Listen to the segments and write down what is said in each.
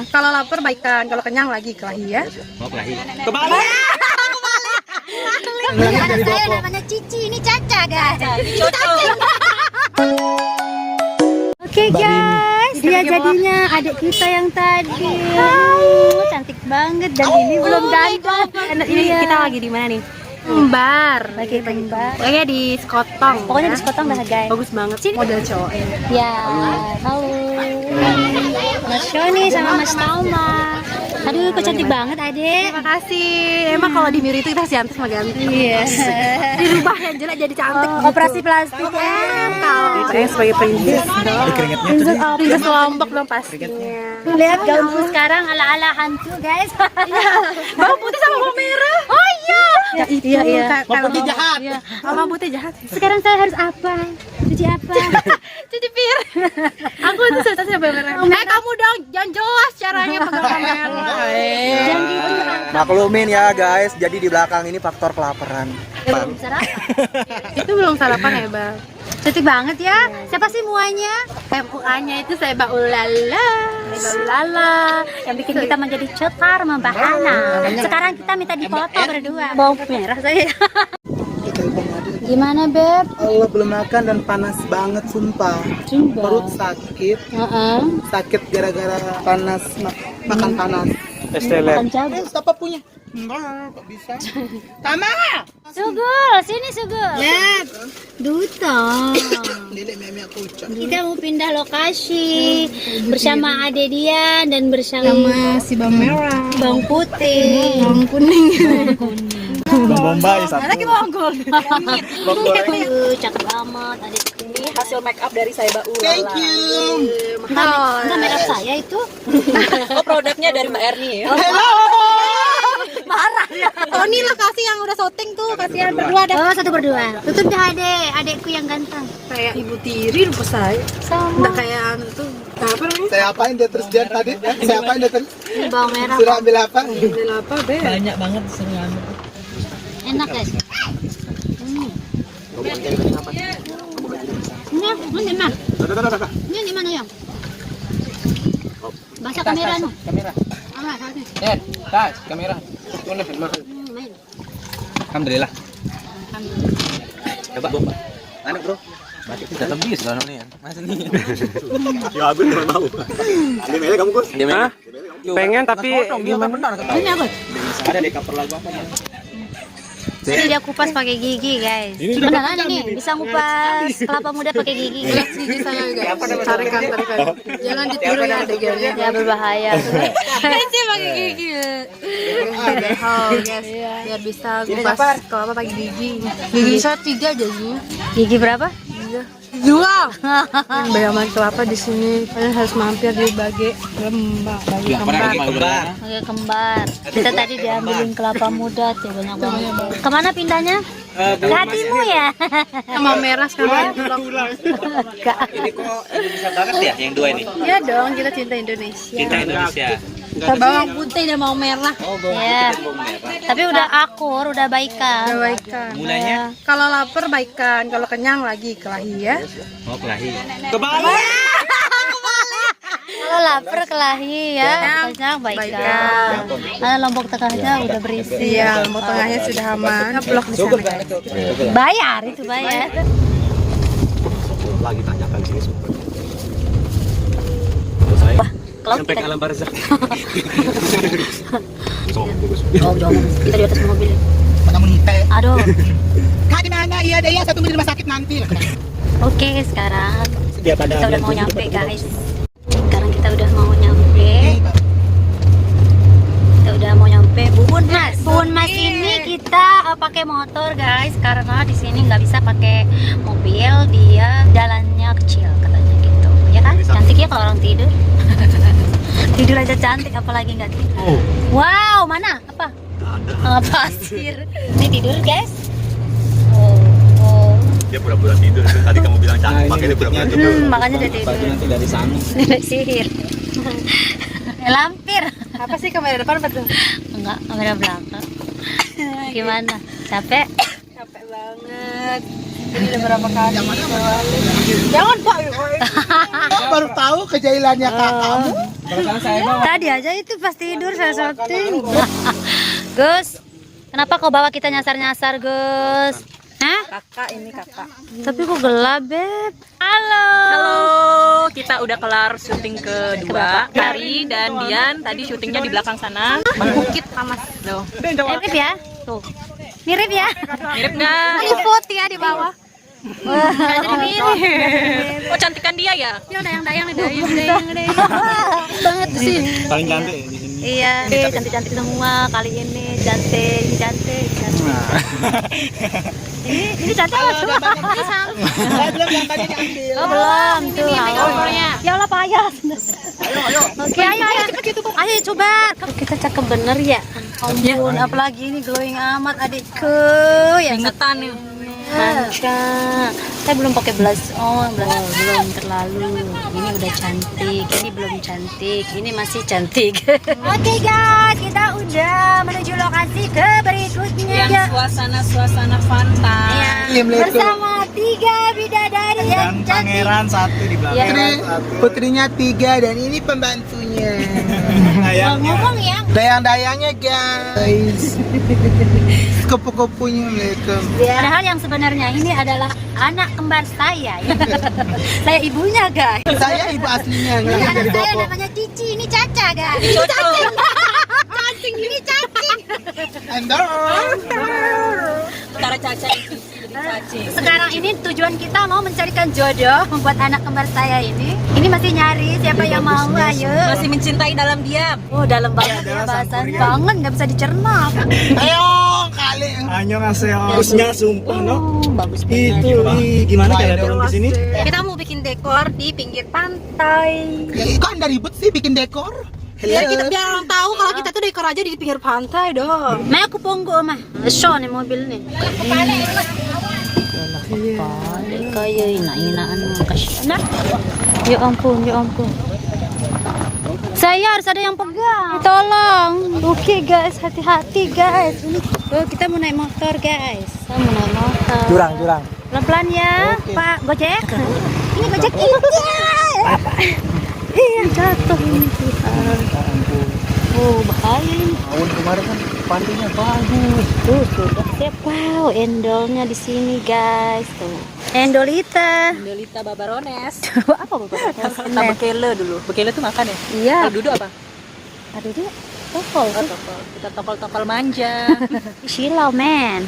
Kalau lapar baikan, kalau kenyang lagi kelahi ya. Oh, kelahi. Kebalik. Anak saya namanya Cici, ini Caca guys. Oke guys, dia jadinya adik kita yang tadi. Cantik banget dan ini belum ganteng. Ini kita lagi di mana nih? Bar. Lagi bar. Pokoknya di Sekotong. Pokoknya di Sekotong dah guys. Bagus banget sih model cowok ini. Ya, halo. Mas Shoni sama Mas Tauma. Aduh, kok cantik banget adek. Terima kasih. Emang kalau di Miri itu kita cantik sama ganteng. Iya. Dirubah yang jelek jadi cantik. Operasi plastik ya. Kalau saya sebagai princess dong. Princess Lombok dong pastinya. Lihat gaunku sekarang ala-ala hantu guys. Bawang putih sama bawang merah. Oh iya. Ya itu. Iya. Bawang putih jahat. Bawang putih jahat. Sekarang saya harus apa? Cuci apa? Cuci piring. Aku itu susah sih bawang merah. Kamu dong, jangan jelas caranya pegang kamera. Jangan gitu. Maklumin ya guys, jadi di belakang ini faktor kelaparan. Belum sarapan. Itu belum sarapan ya, Bang? Cantik banget ya. Siapa sih muanya? MUA-nya itu saya Ulala. Lala yang bikin kita menjadi cetar membahana. Sekarang kita minta dipoto berdua. Bawang merah saya. Gimana beb? Allah belum makan dan panas banget sumpah. Perut sakit. Sakit gara-gara panas makan panas. Makan jago. Siapa punya? Enggak bisa. Tama. Sugul, sini Sugul. Lihat. Duta. Lele meme aku ucap. Kita mau pindah lokasi bersama Ade Dian dan bersama Si bawang merah. Bawang putih. Bawang kuning. Bawang bombay satu. Lagi bawang gold. Cakep amat adikku. Ini hasil make up dari saya Ulala. Thank you. Enggak merah saya itu. Oh, produknya dari Mbak Erni ya. Marah ya. Oh, ini lah kasih yang udah syuting tuh, kasihan berdua dah. Oh, satu berdua. Tutup dah adekku yang ganteng. Kayak Ibu Tiri rupa saya. Sama. Enggak kayak anu tuh. Apa namanya? Saya apain dia terus dia tadi? Saya apain dia terus? Ini bawang merah. Sudah ambil apa? Ambil apa, Be? Banyak banget seruan. Enak guys. Ini mana? Ini di mana yang? Basah kamera no. Kamera. Ah, sini. Tas, kamera. Main. Alhamdulillah. Coba. Mana, Bro? Masih tidak lebih sekarang nih. Masih nih. Ya aku tidak mau. Dia mele kamu Gus? Dia mana? Pengen tapi gimana benar kata. Ini apa? Ada di cover lagu apa ya? Ini dia kupas pakai gigi guys. Beneran ini bisa ngupas kelapa muda pakai gigi. Lihat gigi saya guys. Tarikan. Jangan ditiru ya adegannya. Ya berbahaya. Sih pakai gigi. Guys. Biar bisa kupas kelapa pakai gigi. Gigi saya 3 aja sih. Gigi berapa? 2. Bayaman kelapa di sini. Kalian harus mampir di Bage Lembah, Bage Kembar. Pakai kembar. Kita tadi diambilin kelapa muda tuh banyak banget. Kemana pindahnya? Ke hatimu ya? Sama merah sekarang. Enggak. Ini kok Indonesia banget ya yang dua ini? Iya dong, kita cinta Indonesia. Kita Indonesia. Bawang putih dan bawang merah. Oh, bawang Ya. putih dan bawang merah. Tapi udah akur, udah baikan. Kebaikan. Mulanya Kalau lapar baikan, kalau kenyang lagi kelahi ya. mau kelahi. Kebalik. Kalau lapar kelahi ya, kenyang baikan. Nah, lombok tengahnya udah berisi. Iya, lombok tengahnya sudah aman. Blok di sana guys. Bayar itu bayar. Lagi tanyakan sini super. Sampai ke alam barzakh. Oh, jangan. Kita di atas mobil. Mana munte? Aduh. Kak di mana? Iya, dia saya tunggu di rumah sakit nanti. Oke, sekarang Dia pada kita udah mau nyampe guys. Sekarang kita udah mau nyampe. Kita udah mau nyampe Bubun Mas ini kita pakai motor guys karena di sini nggak bisa pakai mobil, dia jalannya kecil katanya gitu. Ya kan? Cantik ya kalau orang tidur. Tidur aja cantik apalagi nggak tidur. Wow, mana? Apa? Pasir. Ini tidur guys. Oh. Dia pura-pura tidur. Tadi kamu bilang cantik, makanya dia pura-pura tidur. Makanya udah tidur. Nanti dari sana. Nenek sihir. Lampir. Apa sih kamera depan apa tuh? Enggak, kamera belakang. Gimana? Capek? Capek banget. Ini udah berapa kali? Jangan Pak. Baru tahu kejailannya kakakmu. Tadi aja itu pas tidur saya syuting. Gus, kenapa kau bawa kita nyasar-nyasar, Gus? Hah? Kakak ini kakak. Tapi kok gelap, Beb? Halo. Halo, kita udah kelar syuting kedua. Kari dan Dian tadi syutingnya di belakang sana. Bukit panas. Loh. Mirip ya? Tuh. Mirip ya? Mirip nggak? Ini foto ya di bawah. Jadi mirip. Oh, cantikan dia ya? Ya dayang-dayang nih, dayang. Banget sih. Paling cantik di sini. Iya, cantik-cantik semua kali ini. Cantik. Ini cantik apa tuh? Belum yang tadi diambil. Oh, belum tuh. Ya Allah payah. Ayo. Oke, ayo cepet gitu. Ayo coba. Kita cakep bener ya. Ampun, apalagi ini glowing amat adikku. Ya Ingetan nih. mantap. Saya belum pakai blush on, belum terlalu. Ini udah cantik, ini belum cantik, ini masih cantik. Oke guys, kita udah menuju lokasi ke berikutnya. Yang suasana pantai. Ya, bersama 3 bidadari yang Dan cantik. pangeran satu di belakang. Ya, Putrinya 3 dan ini pembantunya. ngomong ya. Dayang-dayangnya guys. Kupu-kupunya mereka. Padahal yang sebenarnya ini adalah anak kembar saya. Ya. Saya ibunya guys. Saya ibu aslinya. Ini nggak anak dari saya Boko. namanya Cici, ini Caca guys. Ini cacing. Cacing, ini cacing. Endor. Antara Caca itu cacing. Sekarang ini tujuan kita mau mencarikan jodoh membuat anak kembar saya ini. Ini masih nyari siapa yang mau, ayo. Masih mencintai dalam diam. Oh, dalam banget ya bahasan. Banget, nggak bisa dicerna. Ayo kali. Annyeonghaseyo. Bagusnya sumpah no. Bagus Itu gimana cara orang di sini? Kita mau bikin dekor di pinggir pantai. Kok anda ribut sih bikin dekor? Biar orang tahu kalau kita tuh dekor aja di pinggir pantai dong. Maya aku ponggo mah. Show nih mobil nih. Kayak ina-inaan kasihan. Ya ampun. Saya harus ada yang pegang. Tolong. Oke guys, hati-hati guys. Ini kita mau naik motor guys. Kita mau naik motor. Jurang. Pelan-pelan ya, Pak Gojek. Ini Gojek kita. Iya jatuh ini Tuhan. Oh bahaya ini. Tahun kemarin kan pantainya bagus. Tuh sudah siap. Wow, endolnya di sini guys. Tuh. Endolita. Delita Babarones. Apa Bapak? Kita bekele dulu. Bekele tuh makan ya? Iya. Kalau duduk apa? Aduh dia. Tokol. Oh, tokol. Kita tokol-tokol manja. Silau men.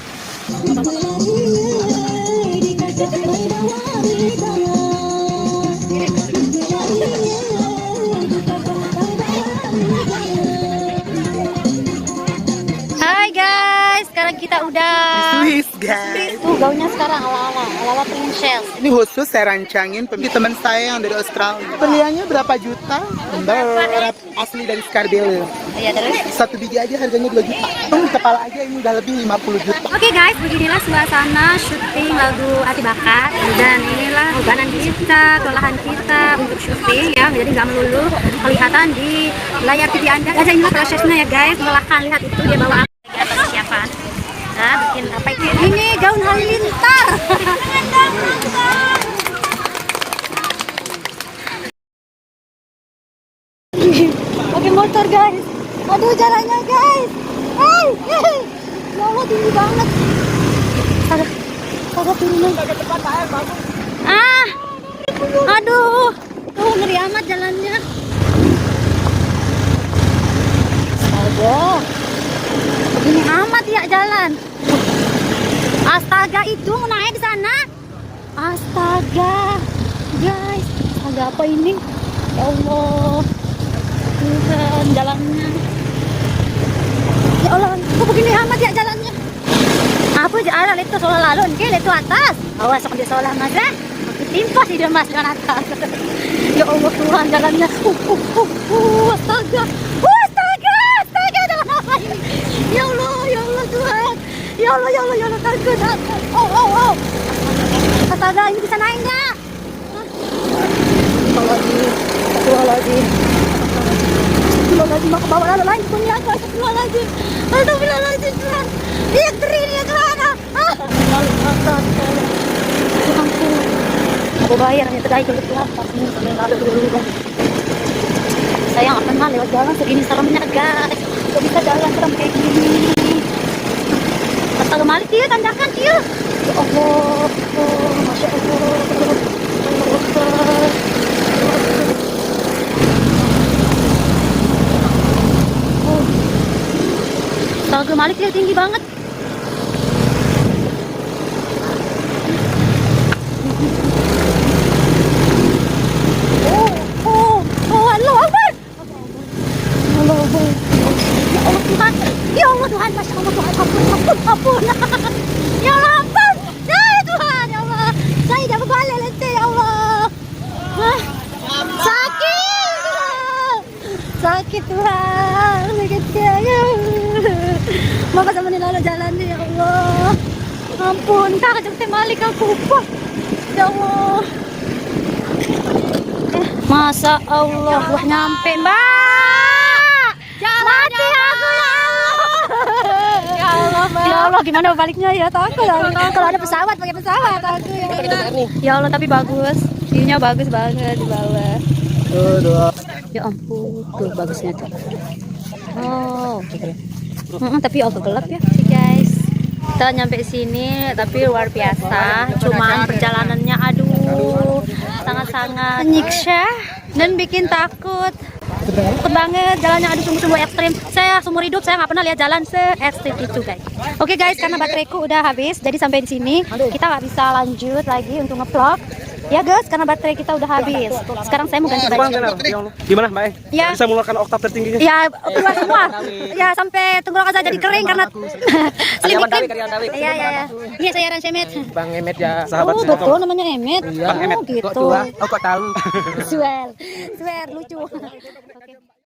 Hai guys, sekarang kita udah Swiss guys. tuh gaunnya sekarang ala-ala princess. Ini khusus saya rancangin bagi teman saya yang dari Australia. Beliannya berapa juta? Endor asli dari Scarborough. Iya terus. Satu biji aja harganya 2 juta. Kepala aja ini udah lebih 50 juta. Oke guys, beginilah suasana syuting lagu Hati Bakat. Dan inilah organan kita, kelelahan kita untuk syuting ya. Jadi nggak melulu kelihatan di layar TV Anda. Aja inilah prosesnya ya guys. Melahkan lihat itu dia bawa apa lagi, apa persiapan. Nah, bikin apa itu? Ini gaun halilintar. Pakai motor guys. Aduh jalannya guys. Hey. Ya Allah tinggi banget. Kagak turunan. Ah. Aduh. Tuh ngeri amat jalannya. Aduh. Begini amat ya jalan. Astaga itu mau naik di sana. Astaga. Guys, astaga apa ini? Ya Allah. Tuhan jalannya. Ya Allah, kok begini amat ya jalannya? Apa aja arah itu solah lalu, ke itu atas. Awas sok di solah mas ya. Timpas di mas dengan atas. Ya Allah Tuhan jalannya. Astaga. Astaga jalan apa ini? Ya Allah Tuhan. Ya Allah takut. Oh. Astaga ini bisa naik nggak? Astagfirullahaladzim. Astagfirullahaladzim, aku bawa lalu lanjut punya aku. Astagfirullahaladzim Tuhan. Dia Tuhan. Aku bayar hanya guys kebetulan pas ini nggak ada dulu. Saya nggak pernah lewat jalan segini seremnya guys. Kok bisa jalan serem kayak gini? Astaga malik dia tanjakan dia. Ya Allah, masya Allah. Astaga malik dia tinggi banget. Ya Allah Tuhan, Masya Allah Tuhan, ampun. Ya Allah, ampun. Ya Tuhan, ya Allah. Saya jangan balik lente, ya Allah. Hah? Sakit Tuhan, sakit ya. Maka sama ni lalu jalan ni, ya Allah. Ampun, kak jangan balik aku. Ya Allah. Masa Allah, wah nyampe mbak. Mati aku ya Allah. Ya Allah, gimana baliknya ya? Takut kalau ada pesawat, pakai pesawat aku ya. Ya Allah, tapi bagus. View-nya bagus banget di bawah. Ya ampun, tuh bagusnya tuh. Oh. Tapi agak gelap ya, guys. Kita nyampe sini, tapi luar biasa. Cuman perjalanannya aduh, sangat-sangat menyiksa dan bikin takut. Takut banget, jalannya aduh sungguh-sungguh ekstrim. Saya seumur hidup saya nggak pernah lihat jalan se-ekstrim itu guys. Oke guys, karena bateraiku udah habis, jadi sampai di sini kita nggak bisa lanjut lagi untuk ngevlog. Ya guys, karena baterai kita udah habis. Sekarang saya mau ganti baju. Gimana Mbak? Ya. Bisa mengeluarkan oktav tertingginya? Ya, keluar semua. Ya, sampai tenggorokan saya jadi kering karena slim iklim. Iya. Ini saya Ran Semet. Bang Emet ya, sahabat Oh, saya. betul namanya Emet. Bang Emet. Oh, gitu. Kok tahu? Swear lucu. Oke.